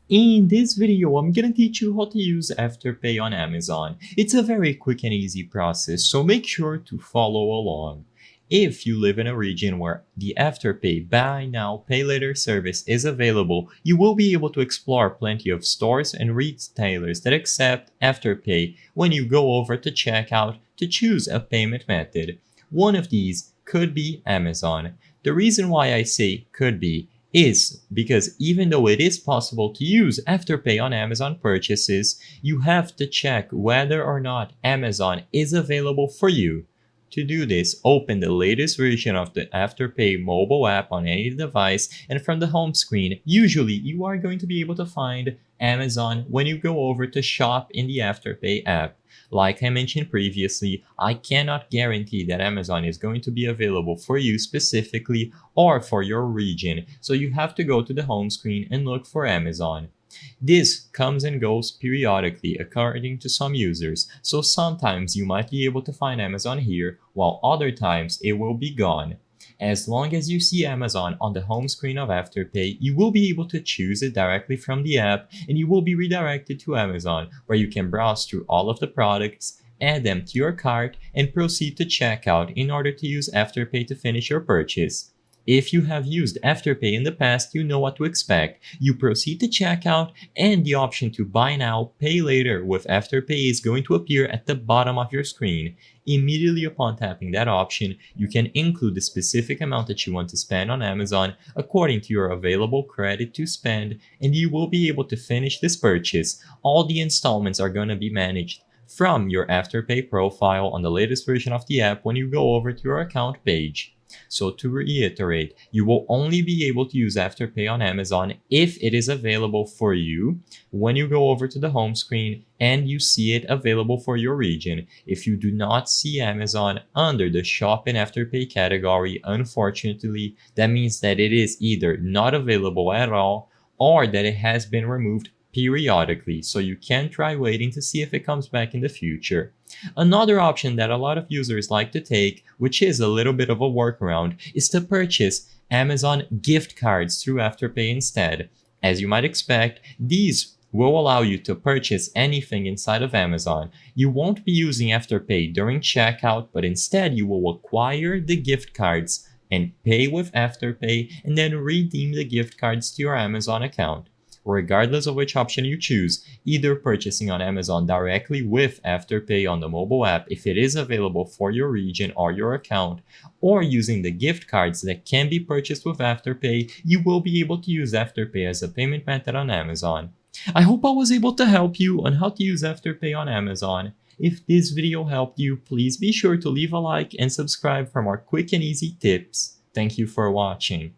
In this video, I'm gonna teach you how to use Afterpay on Amazon. It's a very quick and easy process, so make sure to follow along. If you live in a region where the Afterpay Buy Now, Pay Later service is available, you will be able to explore plenty of stores and retailers that accept Afterpay when you go over to checkout to choose a payment method. One of these could be Amazon. The reason why I say could be is because even though it is possible to use Afterpay on Amazon purchases, you have to check whether or not Amazon is available for you. To do this, open the latest version of the Afterpay mobile app on any device, and from the home screen, usually you are going to be able to find Amazon when you go over to shop in the Afterpay app. Like I mentioned previously, I cannot guarantee that Amazon is going to be available for you specifically or for your region, so you have to go to the home screen and look for Amazon. This comes and goes periodically according to some users, so sometimes you might be able to find Amazon here, while other times it will be gone. As long as you see Amazon on the home screen of Afterpay, you will be able to choose it directly from the app, and you will be redirected to Amazon, where you can browse through all of the products, add them to your cart, and proceed to checkout in order to use Afterpay to finish your purchase. If you have used Afterpay in the past, you know what to expect. You proceed to checkout, and the option to buy now, pay later with Afterpay is going to appear at the bottom of your screen. Immediately upon tapping that option, you can include the specific amount that you want to spend on Amazon according to your available credit to spend, and you will be able to finish this purchase. All the installments are going to be managed from your Afterpay profile on the latest version of the app when you go over to your account page. So to reiterate, you will only be able to use Afterpay on Amazon if it is available for you when you go over to the home screen and you see it available for your region. If you do not see Amazon under the Shop in Afterpay category, unfortunately, that means that it is either not available at all or that it has been removed periodically, so you can try waiting to see if it comes back in the future. Another option that a lot of users like to take, which is a little bit of a workaround, is to purchase Amazon gift cards through Afterpay instead. As you might expect, these will allow you to purchase anything inside of Amazon. You won't be using Afterpay during checkout, but instead you will acquire the gift cards and pay with Afterpay and then redeem the gift cards to your Amazon account. Regardless of which option you choose, either purchasing on Amazon directly with Afterpay on the mobile app if it is available for your region or your account, or using the gift cards that can be purchased with Afterpay, you will be able to use Afterpay as a payment method on Amazon. I hope I was able to help you on how to use Afterpay on Amazon. If this video helped you, please be sure to leave a like and subscribe for more quick and easy tips. Thank you for watching.